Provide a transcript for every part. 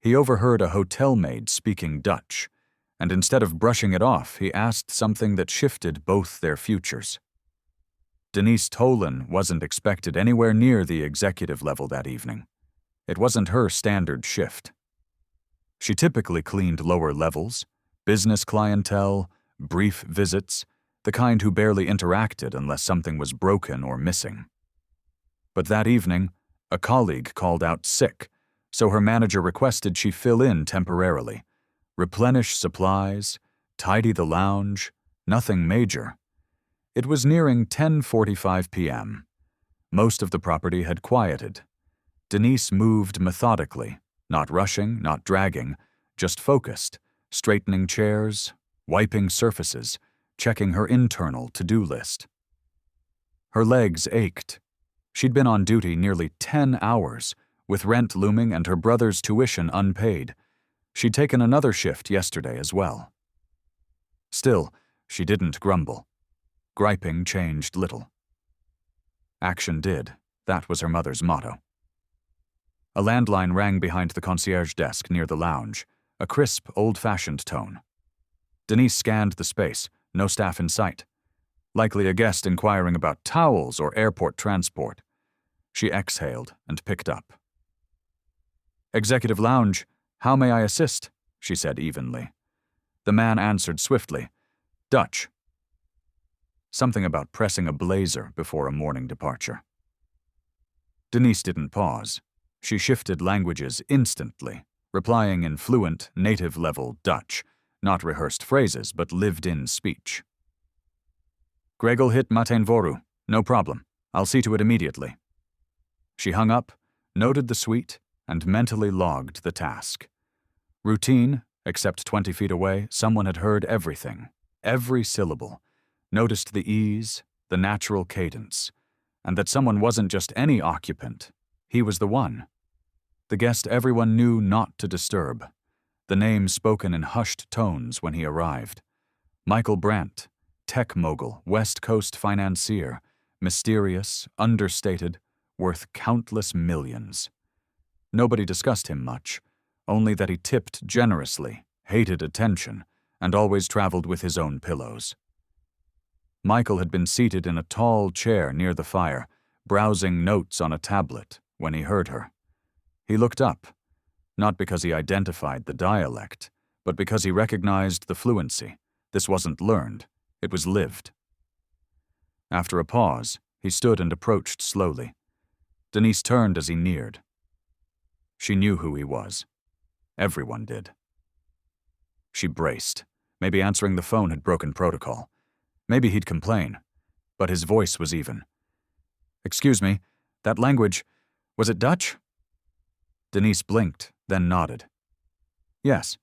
He overheard a hotel maid speaking Dutch, and instead of brushing it off, he asked something that shifted both their futures. Denise Tolan wasn't expected anywhere near the executive level that evening. It wasn't her standard shift. She typically cleaned lower levels, business clientele, brief visits, the kind who barely interacted unless something was broken or missing. But that evening, a colleague called out sick, so her manager requested she fill in temporarily, replenish supplies, tidy the lounge, nothing major. It was nearing 10:45 p.m. Most of the property had quieted. Denise moved methodically, not rushing, not dragging, just focused, straightening chairs, wiping surfaces, checking her internal to-do list. Her legs ached. She'd been on duty nearly 10 hours, with rent looming and her brother's tuition unpaid. She'd taken another shift yesterday as well. Still, she didn't grumble. Griping changed little. Action did. That was her mother's motto. A landline rang behind the concierge desk near the lounge, a crisp, old-fashioned tone. Denise scanned the space, no staff in sight. Likely a guest inquiring about towels or airport transport. She exhaled and picked up. "Executive Lounge, how may I assist?" she said evenly. The man answered swiftly, "Dutch." Something about pressing a blazer before a morning departure. Denise didn't pause. She shifted languages instantly, replying in fluent, native-level Dutch, not rehearsed phrases, but lived-in speech. "Gregel hit maten voru. No problem. I'll see to it immediately." She hung up, noted the suite, and mentally logged the task. Routine, except 20 feet away, someone had heard everything, every syllable, noticed the ease, the natural cadence, and that someone wasn't just any occupant. He was the one. The guest everyone knew not to disturb. The name spoken in hushed tones when he arrived. Michael Brandt, tech mogul, West Coast financier, mysterious, understated, worth countless millions. Nobody discussed him much, only that he tipped generously, hated attention, and always traveled with his own pillows. Michael had been seated in a tall chair near the fire, browsing notes on a tablet, when he heard her. He looked up, not because he identified the dialect, but because he recognized the fluency. This wasn't learned, it was lived. After a pause, he stood and approached slowly. Denise turned as he neared. She knew who he was. Everyone did. She braced. Maybe answering the phone had broken protocol. Maybe he'd complain. But his voice was even. "Excuse me, that language, was it Dutch?" Denise blinked, then nodded. "Yes."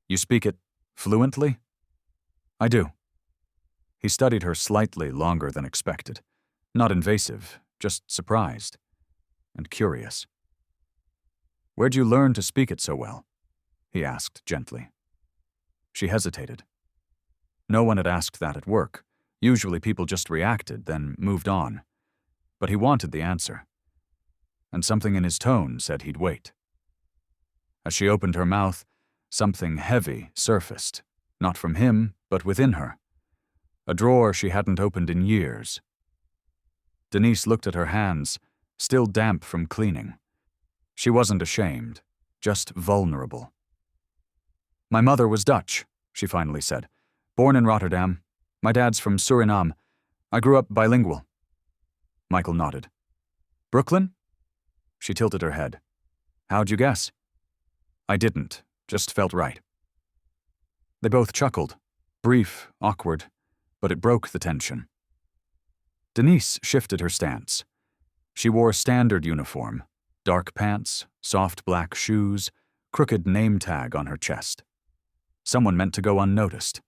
"You speak it fluently?" "I do." He studied her slightly longer than expected. Not invasive, just surprised. And curious. "Where'd you learn to speak it so well?" he asked gently. She hesitated. No one had asked that at work. Usually people just reacted, then moved on. But he wanted the answer. And something in his tone said he'd wait. As she opened her mouth, something heavy surfaced, not from him, but within her. A drawer she hadn't opened in years. Denise looked at her hands, still damp from cleaning. She wasn't ashamed, just vulnerable. "My mother was Dutch," she finally said. "Born in Rotterdam. My dad's from Suriname. I grew up bilingual." Michael nodded. "Brooklyn?" She tilted her head. "How'd you guess?" "I didn't, just felt right." They both chuckled. Brief, awkward, but it broke the tension. Denise shifted her stance. She wore standard uniform, dark pants, soft black shoes, crooked name tag on her chest. Someone meant to go unnoticed.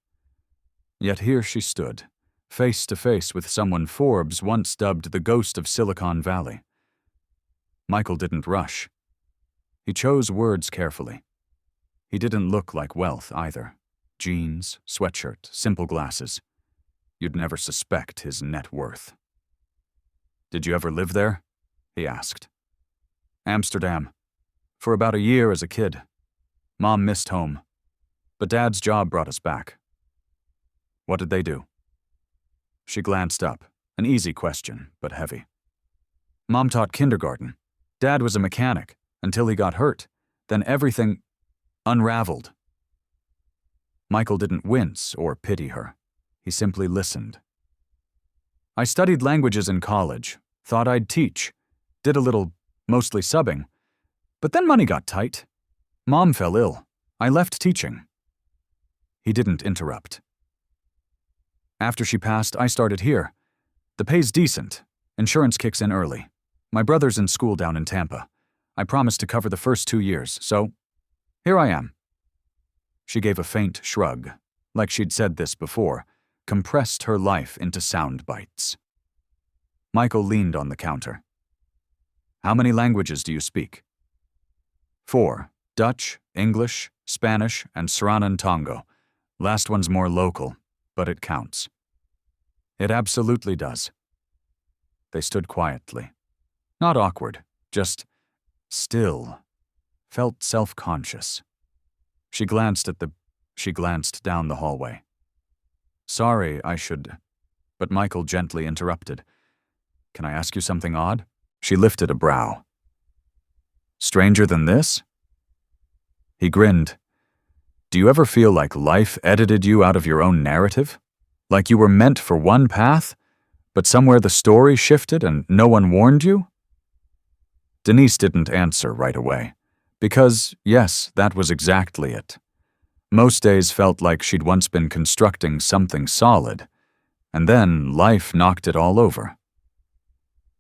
Yet here she stood, face to face with someone Forbes once dubbed the ghost of Silicon Valley. Michael didn't rush. He chose words carefully. He didn't look like wealth either. Jeans, sweatshirt, simple glasses. You'd never suspect his net worth. "Did you ever live there?" he asked. "Amsterdam. For about a year as a kid. Mom missed home, but Dad's job brought us back. What did they do? She glanced up, an easy question, but heavy. Mom taught kindergarten. Dad was a mechanic, until he got hurt. Then everything unraveled. Michael didn't wince or pity her. He simply listened. I studied languages in college, thought I'd teach, did a little, mostly subbing. But then money got tight. Mom fell ill. I left teaching. He didn't interrupt. After she passed, I started here. The pay's decent. Insurance kicks in early. My brother's in school down in Tampa. I promised to cover the first 2 years, so here I am. She gave a faint shrug, like she'd said this before, compressed her life into sound bites. Michael leaned on the counter. How many languages do you speak? 4. Dutch, English, Spanish, and Seranan Tongo. Last one's more local, but it counts. It absolutely does. They stood quietly. Not awkward, just still. Felt self-conscious. She glanced down the hallway. Sorry, but Michael gently interrupted. Can I ask you something odd? She lifted a brow. Stranger than this? He grinned. Do you ever feel like life edited you out of your own narrative? Like you were meant for one path, but somewhere the story shifted and no one warned you? Denise didn't answer right away, because, yes, that was exactly it. Most days felt like she'd once been constructing something solid, and then life knocked it all over.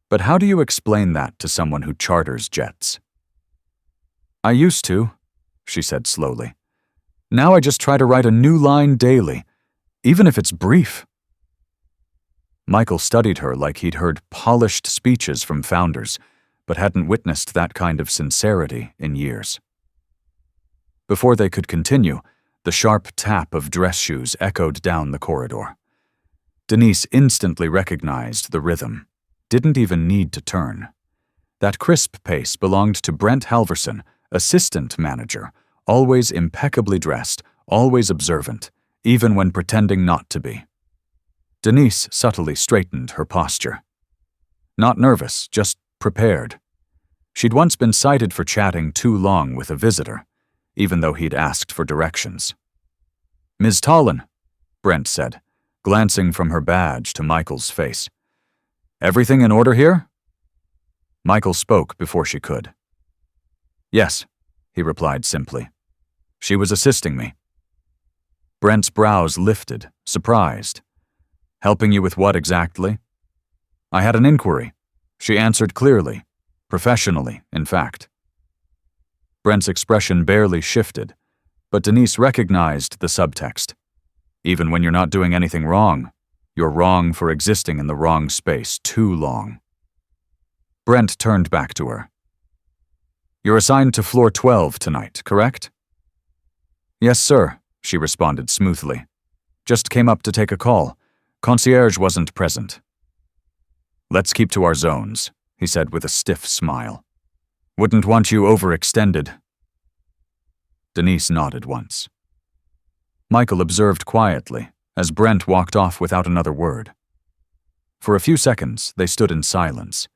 But how do you explain that to someone who charters jets? I used to, she said slowly. Now I just try to write a new line daily, even if it's brief. Michael studied her like he'd heard polished speeches from founders, but hadn't witnessed that kind of sincerity in years. Before they could continue, the sharp tap of dress shoes echoed down the corridor. Denise instantly recognized the rhythm, didn't even need to turn. That crisp pace belonged to Brent Halverson, assistant manager, always impeccably dressed, always observant, even when pretending not to be. Denise subtly straightened her posture. Not nervous, just prepared. She'd once been cited for chatting too long with a visitor, even though he'd asked for directions. Ms. Tollin, Brent said, glancing from her badge to Michael's face. Everything in order here? Michael spoke before she could. Yes, he replied simply. She was assisting me. Brent's brows lifted, surprised. Helping you with what exactly? I had an inquiry. She answered clearly, professionally, in fact. Brent's expression barely shifted, but Denise recognized the subtext. Even when you're not doing anything wrong, you're wrong for existing in the wrong space too long. Brent turned back to her. You're assigned to floor 12 tonight, correct? Yes, sir, she responded smoothly. Just came up to take a call. Concierge wasn't present. Let's keep to our zones, he said with a stiff smile. Wouldn't want you overextended. Denise nodded once. Michael observed quietly as Brent walked off without another word. For a few seconds, they stood in silence,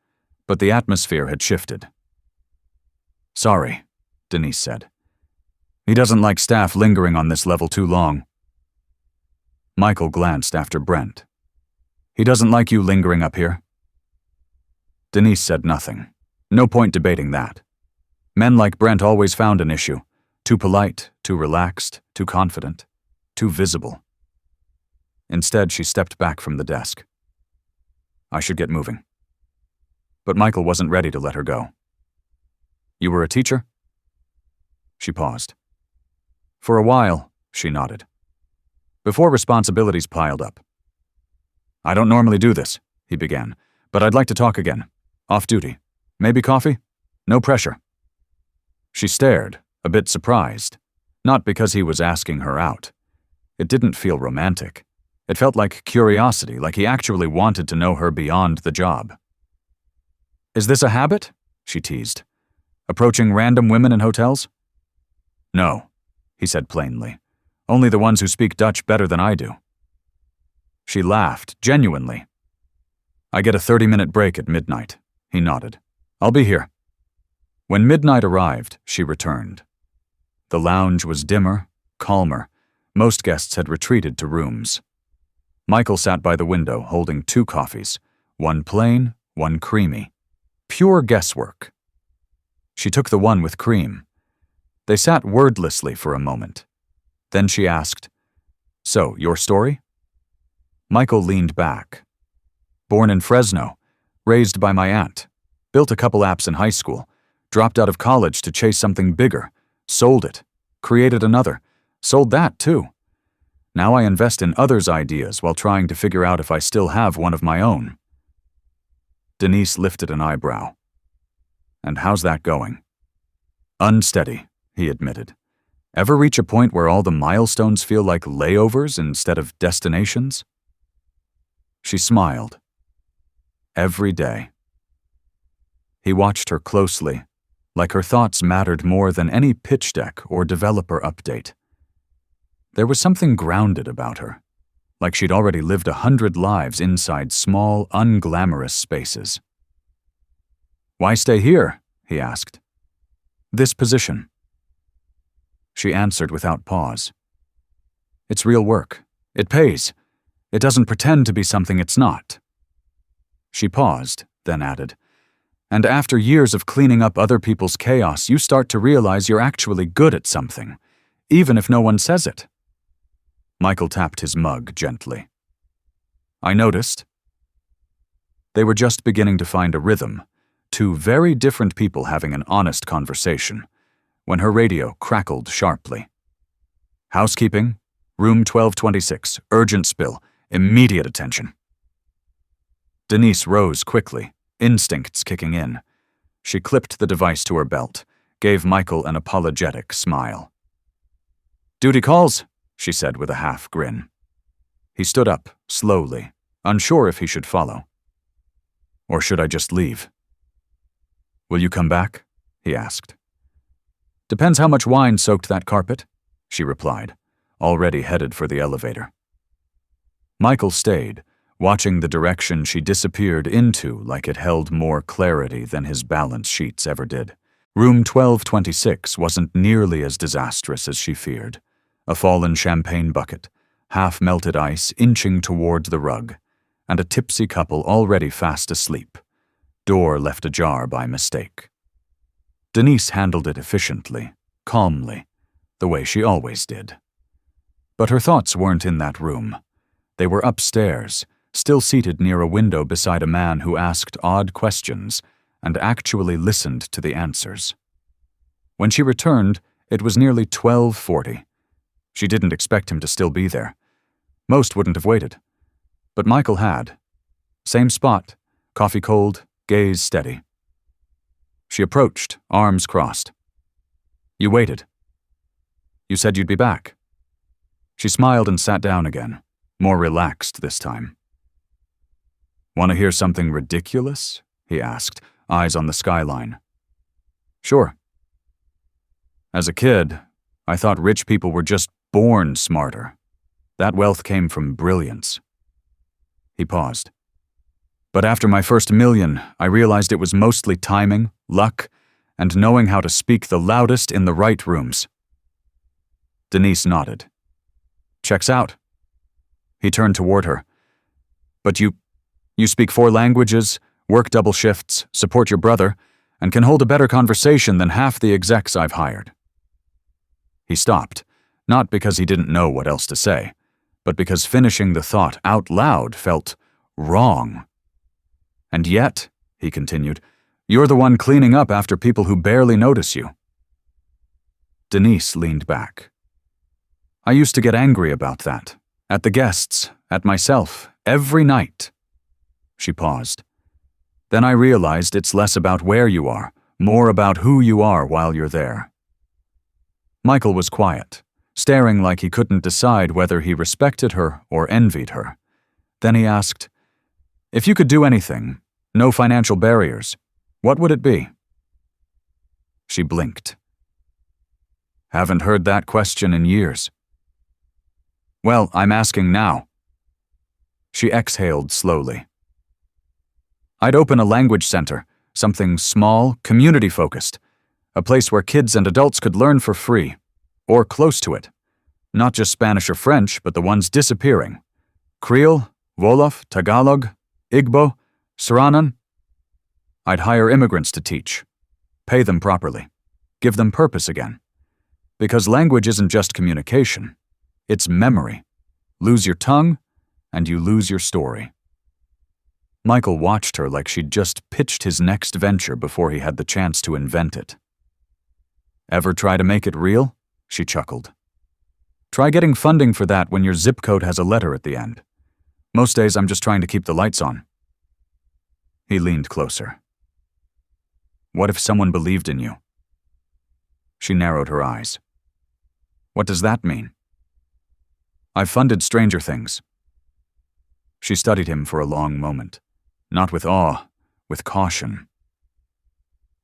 but the atmosphere had shifted. Sorry, Denise said. He doesn't like staff lingering on this level too long. Michael glanced after Brent. He doesn't like you lingering up here? Denise said nothing. No point debating that. Men like Brent always found an issue. Too polite, too relaxed, too confident, too visible. Instead, she stepped back from the desk. I should get moving. But Michael wasn't ready to let her go. You were a teacher? She paused. For a while, she nodded. Before responsibilities piled up. I don't normally do this, he began, but I'd like to talk again. Off duty. Maybe coffee? No pressure. She stared, a bit surprised. Not because he was asking her out. It didn't feel romantic. It felt like curiosity, like he actually wanted to know her beyond the job. Is this a habit? She teased. Approaching random women in hotels? No, he said plainly. Only the ones who speak Dutch better than I do. She laughed, genuinely. I get a 30-minute break at midnight. He nodded. I'll be here. When midnight arrived, she returned. The lounge was dimmer, calmer. Most guests had retreated to rooms. Michael sat by the window holding 2 coffees, one plain, one creamy. Pure guesswork. She took the one with cream. They sat wordlessly for a moment. Then she asked, "So, your story?" Michael leaned back. Born in Fresno, raised by my aunt, built a couple apps in high school, dropped out of college to chase something bigger, sold it, created another, sold that too. Now I invest in others' ideas while trying to figure out if I still have one of my own. Denise lifted an eyebrow. And how's that going? Unsteady, he admitted. Ever reach a point where all the milestones feel like layovers instead of destinations? She smiled. Every day. He watched her closely, like her thoughts mattered more than any pitch deck or developer update. There was something grounded about her, like she'd already lived 100 lives inside small, unglamorous spaces. Why stay here? He asked. This position. She answered without pause. It's real work. It pays. It doesn't pretend to be something it's not. She paused, then added, and after years of cleaning up other people's chaos, you start to realize you're actually good at something, even if no one says it. Michael tapped his mug gently. I noticed. They were just beginning to find a rhythm, 2 very different people having an honest conversation, when her radio crackled sharply. Housekeeping, room 1226, urgent spill, immediate attention. Denise rose quickly, instincts kicking in. She clipped the device to her belt, gave Michael an apologetic smile. Duty calls, she said with a half grin. He stood up, slowly, unsure if he should follow. Or should I just leave? Will you come back? He asked. Depends how much wine soaked that carpet, she replied, already headed for the elevator. Michael stayed, watching the direction she disappeared into like it held more clarity than his balance sheets ever did. Room 1226 wasn't nearly as disastrous as she feared. A fallen champagne bucket, half-melted ice inching toward the rug, and a tipsy couple already fast asleep. Door left ajar by mistake. Denise handled it efficiently, calmly, the way she always did. But her thoughts weren't in that room. They were upstairs, still seated near a window beside a man who asked odd questions and actually listened to the answers. When she returned, it was nearly 12:40. She didn't expect him to still be there. Most wouldn't have waited. But Michael had. Same spot, coffee cold, gaze steady. She approached, arms crossed. You waited. You said you'd be back. She smiled and sat down again, more relaxed this time. Want to hear something ridiculous? He asked, eyes on the skyline. Sure. As a kid, I thought rich people were just born smarter. That wealth came from brilliance. He paused. But after my first million, I realized it was mostly timing, luck, and knowing how to speak the loudest in the right rooms. Denise nodded. Checks out. He turned toward her. But you speak 4 languages, work double shifts, support your brother, and can hold a better conversation than half the execs I've hired. He stopped, not because he didn't know what else to say, but because finishing the thought out loud felt wrong. And yet, he continued, you're the one cleaning up after people who barely notice you. Denise leaned back. I used to get angry about that, at the guests, at myself, every night. She paused. Then I realized it's less about where you are, more about who you are while you're there. Michael was quiet, staring like he couldn't decide whether he respected her or envied her. Then he asked, if you could do anything, no financial barriers, what would it be? She blinked. Haven't heard that question in years. Well, I'm asking now. She exhaled slowly. I'd open a language center, something small, community-focused, a place where kids and adults could learn for free, or close to it. Not just Spanish or French, but the ones disappearing. Creole, Wolof, Tagalog, Igbo, Saranan. I'd hire immigrants to teach, pay them properly, give them purpose again. Because language isn't just communication, it's memory. Lose your tongue, and you lose your story. Michael watched her like she'd just pitched his next venture before he had the chance to invent it. Ever try to make it real? She chuckled. Try getting funding for that when your zip code has a letter at the end. Most days I'm just trying to keep the lights on. He leaned closer. What if someone believed in you? She narrowed her eyes. What does that mean? I've funded Stranger Things. She studied him for a long moment, not with awe, with caution.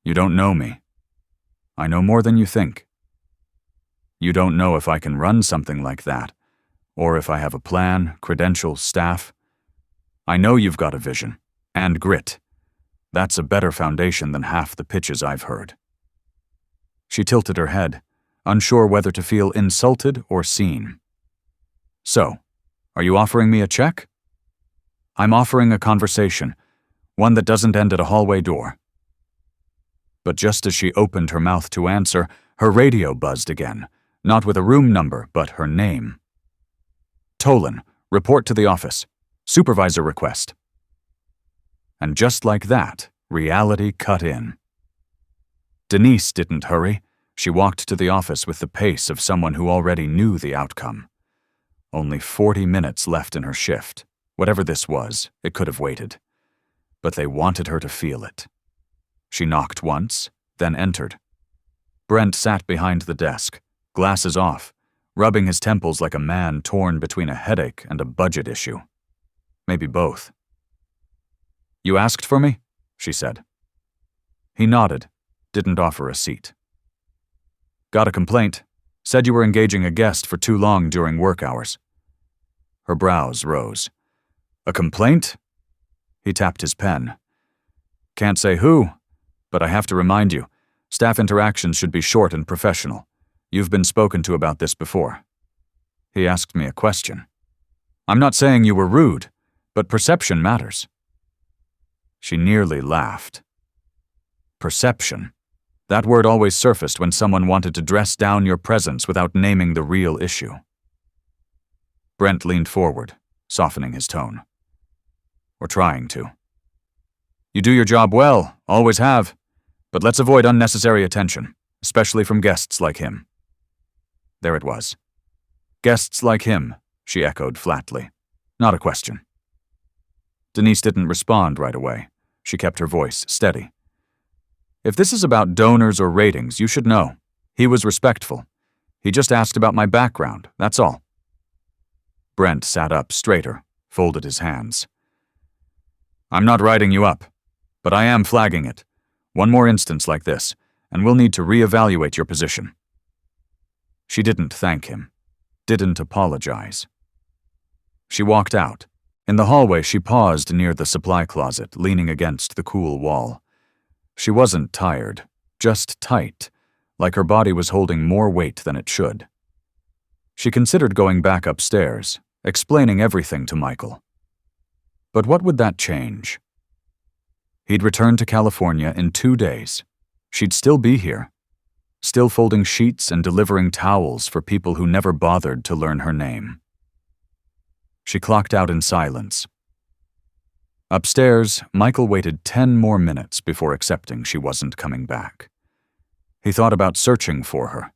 You don't know me. I know more than you think. You don't know if I can run something like that, or if I have a plan, credentials, staff. I know you've got a vision, and grit. That's a better foundation than half the pitches I've heard. She tilted her head, unsure whether to feel insulted or seen. So, are you offering me a check? I'm offering a conversation, one that doesn't end at a hallway door. But just as she opened her mouth to answer, her radio buzzed again, not with a room number, but her name. Tolan, report to the office. Supervisor request. And just like that, reality cut in. Denise didn't hurry. She walked to the office with the pace of someone who already knew the outcome. Only 40 minutes left in her shift. Whatever this was, it could have waited. But they wanted her to feel it. She knocked once, then entered. Brent sat behind the desk, glasses off, rubbing his temples like a man torn between a headache and a budget issue. Maybe both. You asked for me? She said. He nodded, didn't offer a seat. Got a complaint. Said you were engaging a guest for too long during work hours. Her brows rose. A complaint? He tapped his pen. Can't say who, but I have to remind you, staff interactions should be short and professional. You've been spoken to about this before. He asked me a question. I'm not saying you were rude, but perception matters. She nearly laughed. Perception. That word always surfaced when someone wanted to dress down your presence without naming the real issue. Brent leaned forward, softening his tone. Or trying to. You do your job well, always have, but let's avoid unnecessary attention, especially from guests like him. There it was. Guests like him, she echoed flatly. Not a question. Denise didn't respond right away. She kept her voice steady. If this is about donors or ratings, you should know. He was respectful. He just asked about my background, that's all. Brent sat up straighter, folded his hands. I'm not writing you up, but I am flagging it. One more instance like this, and we'll need to reevaluate your position. She didn't thank him, didn't apologize. She walked out. In the hallway, she paused near the supply closet, leaning against the cool wall. She wasn't tired, just tight, like her body was holding more weight than it should. She considered going back upstairs, explaining everything to Michael. But what would that change? He'd return to California in 2 days. She'd still be here, still folding sheets and delivering towels for people who never bothered to learn her name. She clocked out in silence. Upstairs, Michael waited 10 more minutes before accepting she wasn't coming back. He thought about searching for her,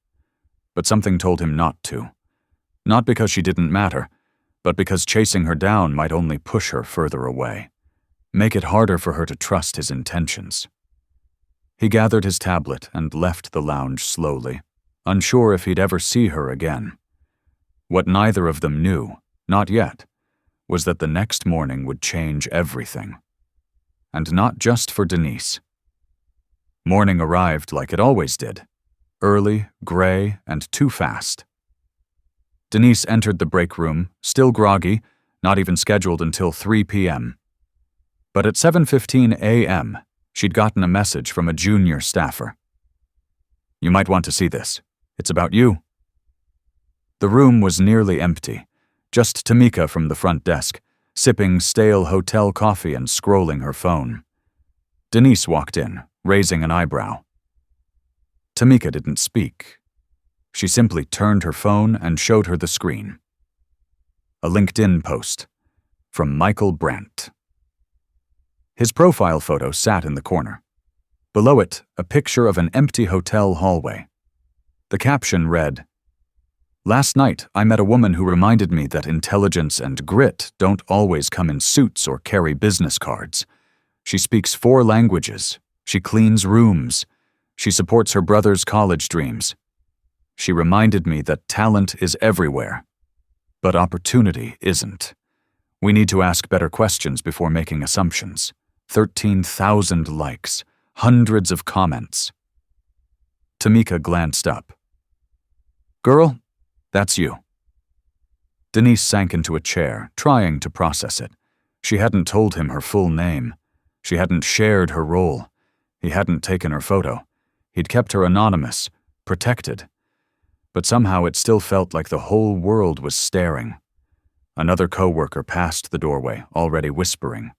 but something told him not to. Not because she didn't matter, but because chasing her down might only push her further away, make it harder for her to trust his intentions. He gathered his tablet and left the lounge slowly, unsure if he'd ever see her again. What neither of them knew, not yet, was that the next morning would change everything. And not just for Denise. Morning arrived like it always did. Early, gray, and too fast. Denise entered the break room, still groggy, not even scheduled until 3 p.m. But at 7:15 a.m., she'd gotten a message from a junior staffer. "You might want to see this. It's about you." The room was nearly empty, just Tamika from the front desk, sipping stale hotel coffee and scrolling her phone. Denise walked in, raising an eyebrow. Tamika didn't speak. She simply turned her phone and showed her the screen. A LinkedIn post from Michael Brandt. His profile photo sat in the corner. Below it, a picture of an empty hotel hallway. The caption read, "Last night, I met a woman who reminded me that intelligence and grit don't always come in suits or carry business cards. She speaks 4 languages. She cleans rooms. She supports her brother's college dreams. She reminded me that talent is everywhere, but opportunity isn't. We need to ask better questions before making assumptions." 13,000 likes, hundreds of comments. Tamika glanced up. "Girl, that's you." Denise sank into a chair, trying to process it. She hadn't told him her full name. She hadn't shared her role. He hadn't taken her photo. He'd kept her anonymous, protected. But somehow it still felt like the whole world was staring. Another coworker passed the doorway, already whispering.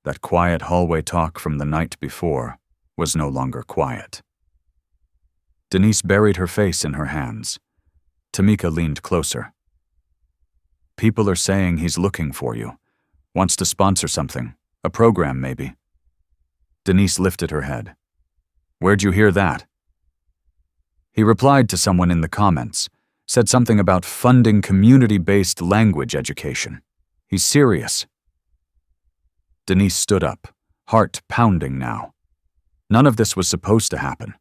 That quiet hallway talk from the night before was no longer quiet. Denise buried her face in her hands. Tamika leaned closer. "People are saying he's looking for you. Wants to sponsor something. A program, maybe." Denise lifted her head. "Where'd you hear that?" He replied to someone in the comments, said something about funding community-based language education. He's serious. Denise stood up, heart pounding now. None of this was supposed to happen.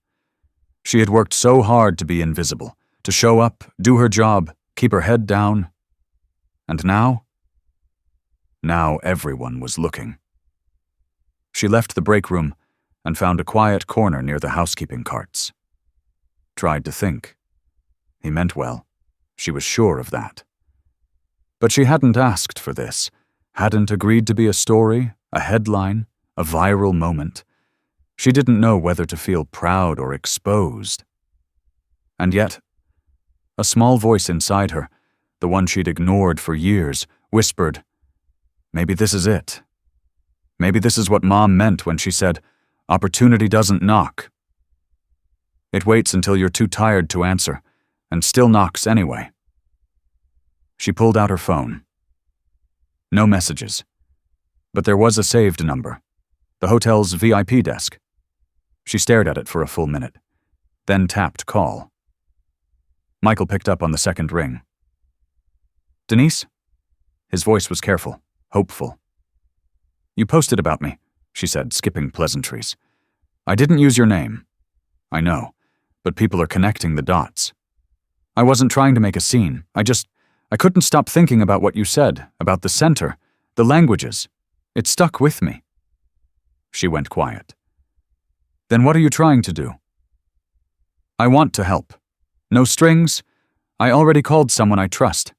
She had worked so hard to be invisible, to show up, do her job, keep her head down. And now? Now everyone was looking. She left the break room and found a quiet corner near the housekeeping carts. Tried to think. He meant well. She was sure of that. But she hadn't asked for this, hadn't agreed to be a story, a headline, a viral moment. She didn't know whether to feel proud or exposed. And yet, a small voice inside her, the one she'd ignored for years, whispered, "Maybe this is it. Maybe this is what Mom meant when she said, 'Opportunity doesn't knock.' It waits until you're too tired to answer, and still knocks anyway." She pulled out her phone. No messages. But there was a saved number, the hotel's VIP desk. She stared at it for a full minute, then tapped call. Michael picked up on the second ring. "Denise?" His voice was careful, hopeful. "You posted about me," she said, skipping pleasantries. "I didn't use your name. I know, but people are connecting the dots. I wasn't trying to make a scene. I couldn't stop thinking about what you said, about the center, the languages. It stuck with me." She went quiet. "Then what are you trying to do?" "I want to help. No strings. I already called someone I trust.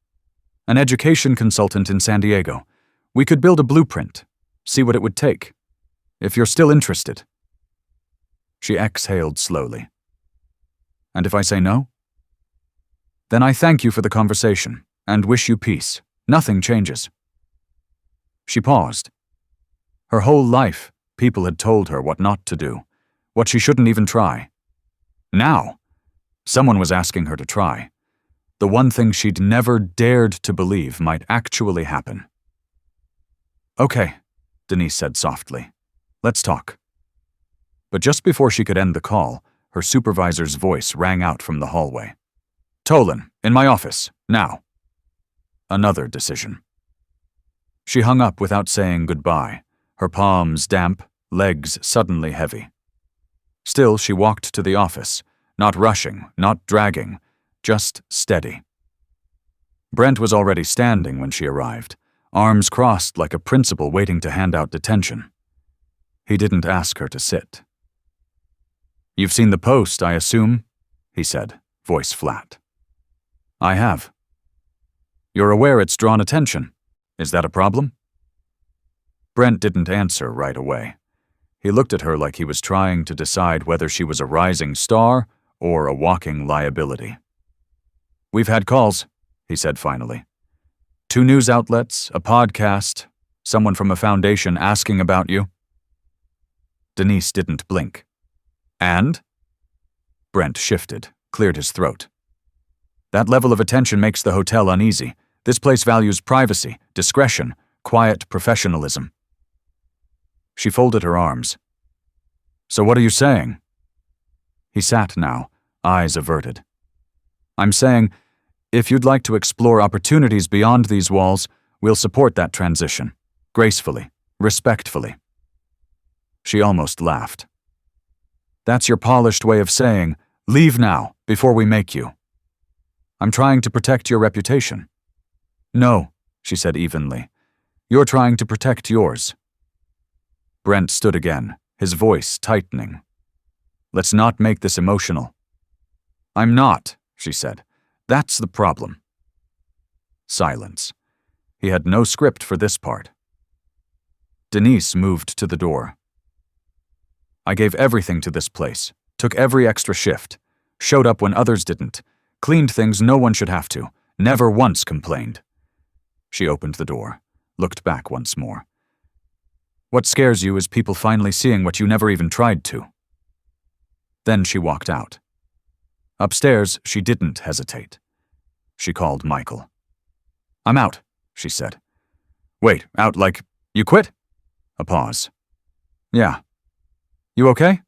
An education consultant in San Diego. We could build a blueprint, see what it would take. If you're still interested." She exhaled slowly. "And if I say no?" "Then I thank you for the conversation and wish you peace. Nothing changes." She paused. Her whole life, people had told her what not to do, what she shouldn't even try. Now, someone was asking her to try. The one thing she'd never dared to believe might actually happen. "Okay," Denise said softly. "Let's talk." But just before she could end the call, her supervisor's voice rang out from the hallway. "Tolan, in my office, now." Another decision. She hung up without saying goodbye, her palms damp, legs suddenly heavy. Still, she walked to the office, not rushing, not dragging, just steady. Brent was already standing when she arrived, arms crossed like a principal waiting to hand out detention. He didn't ask her to sit. You've seen the post, I assume, he said, voice flat. I have. You're aware it's drawn attention. Is that a problem? Brent didn't answer right away. He looked at her like he was trying to decide whether she was a rising star or a walking liability. We've had calls, he said finally. 2 news outlets, a podcast, someone from a foundation asking about you. Denise didn't blink. And? Brent shifted, cleared his throat. That level of attention makes the hotel uneasy. This place values privacy, discretion, quiet professionalism. She folded her arms. So what are you saying? He sat now, eyes averted. I'm saying, if you'd like to explore opportunities beyond these walls, we'll support that transition, gracefully, respectfully. She almost laughed. That's your polished way of saying, leave now, before we make you. I'm trying to protect your reputation. No, she said evenly. You're trying to protect yours. Brent stood again, his voice tightening. Let's not make this emotional. I'm not, she said. That's the problem. Silence. He had no script for this part. Denise moved to the door. I gave everything to this place, took every extra shift, showed up when others didn't, cleaned things no one should have to, never once complained. She opened the door, looked back once more. What scares you is people finally seeing what you never even tried to. Then she walked out. Upstairs, she didn't hesitate. She called Michael. I'm out, she said. Wait, out like, you quit? A pause. Yeah. You okay?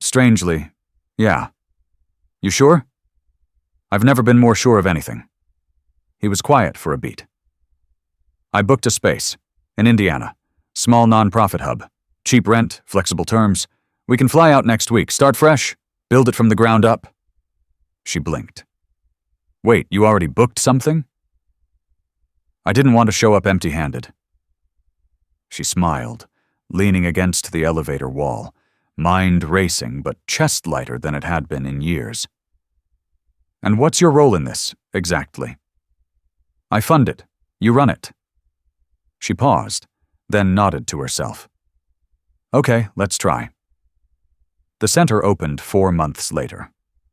Strangely, yeah. You sure? I've never been more sure of anything. He was quiet for a beat. I booked a space, in Indiana. Small non-profit hub. Cheap rent, flexible terms. We can fly out next week, start fresh, build it from the ground up. She blinked. Wait, you already booked something? I didn't want to show up empty-handed. She smiled, leaning against the elevator wall, mind racing but chest lighter than it had been in years. And what's your role in this, exactly? I fund it. You run it. She paused, then nodded to herself. Okay, let's try. The center opened 4 months later.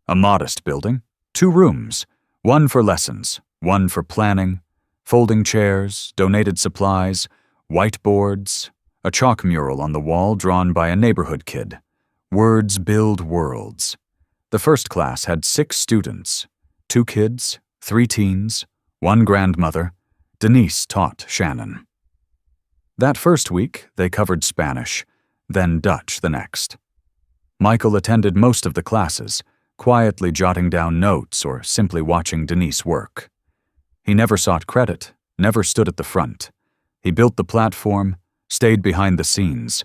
A modest building, 2 rooms, one for lessons, one for planning, folding chairs, donated supplies, whiteboards, a chalk mural on the wall drawn by a neighborhood kid. Words build worlds. The first class had 6 students, 2 kids, 3 teens, 1 grandmother. Denise taught Shannon. That first week, they covered Spanish, then Dutch the next. Michael attended most of the classes, quietly jotting down notes or simply watching Denise work. He never sought credit, never stood at the front. He built the platform, stayed behind the scenes.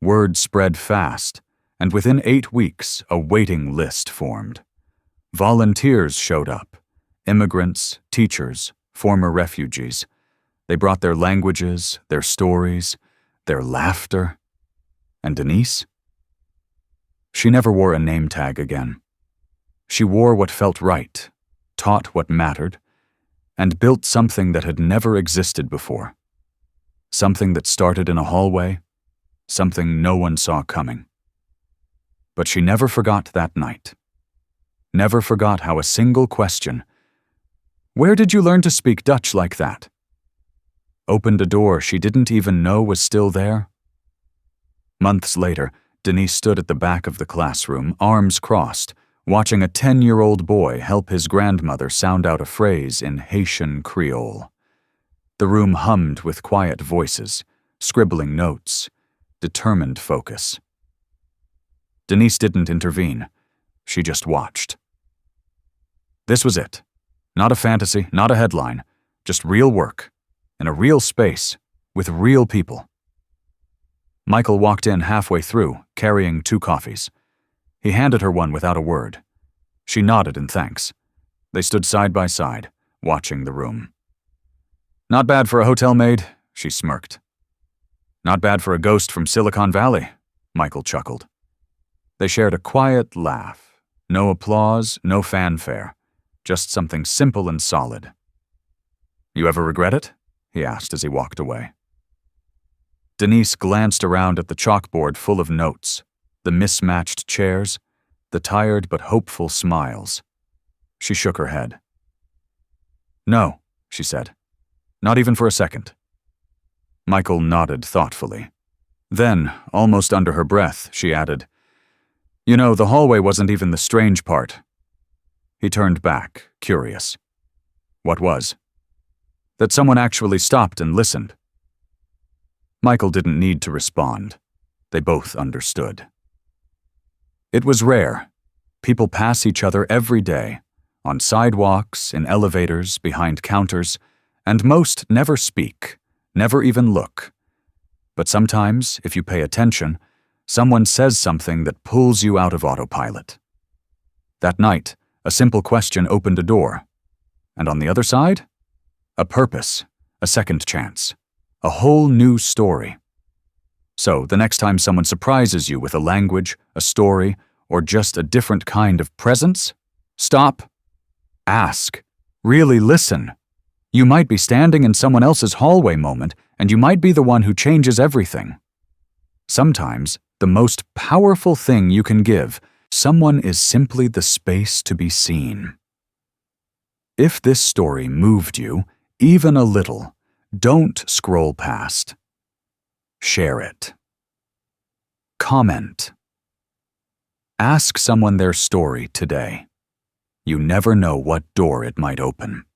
Word spread fast, and within 8 weeks, a waiting list formed. Volunteers showed up, immigrants, teachers, former refugees. They brought their languages, their stories, their laughter. And Denise? She never wore a name tag again. She wore what felt right, taught what mattered, and built something that had never existed before. Something that started in a hallway, something no one saw coming. But she never forgot that night. Never forgot how a single question, "Where did you learn to speak Dutch like that?" opened a door she didn't even know was still there. Months later, Denise stood at the back of the classroom, arms crossed, watching a 10-year-old boy help his grandmother sound out a phrase in Haitian Creole. The room hummed with quiet voices, scribbling notes, determined focus. Denise didn't intervene. She just watched. This was it. Not a fantasy, not a headline, just real work, in a real space, with real people. Michael walked in halfway through, carrying 2 coffees. He handed her one without a word. She nodded in thanks. They stood side by side, watching the room. Not bad for a hotel maid, she smirked. Not bad for a ghost from Silicon Valley, Michael chuckled. They shared a quiet laugh. No applause, no fanfare. Just something simple and solid. "You ever regret it?" he asked as he walked away. Denise glanced around at the chalkboard full of notes, the mismatched chairs, the tired but hopeful smiles. She shook her head. "No," she said. "Not even for a second." Michael nodded thoughtfully. Then, almost under her breath, she added, "You know, the hallway wasn't even the strange part." He turned back, curious. "What was?" "That someone actually stopped and listened." Michael didn't need to respond. They both understood. It was rare. People pass each other every day, on sidewalks, in elevators, behind counters, and most never speak, never even look. But sometimes, if you pay attention, someone says something that pulls you out of autopilot. That night, a simple question opened a door. And on the other side? A purpose, a second chance, a whole new story. So, the next time someone surprises you with a language, a story, or just a different kind of presence, stop. Ask. Really listen. You might be standing in someone else's hallway moment, and you might be the one who changes everything. Sometimes, the most powerful thing you can give someone is simply the space to be seen. If this story moved you, even a little, don't scroll past. Share it. Comment. Ask someone their story today. You never know what door it might open.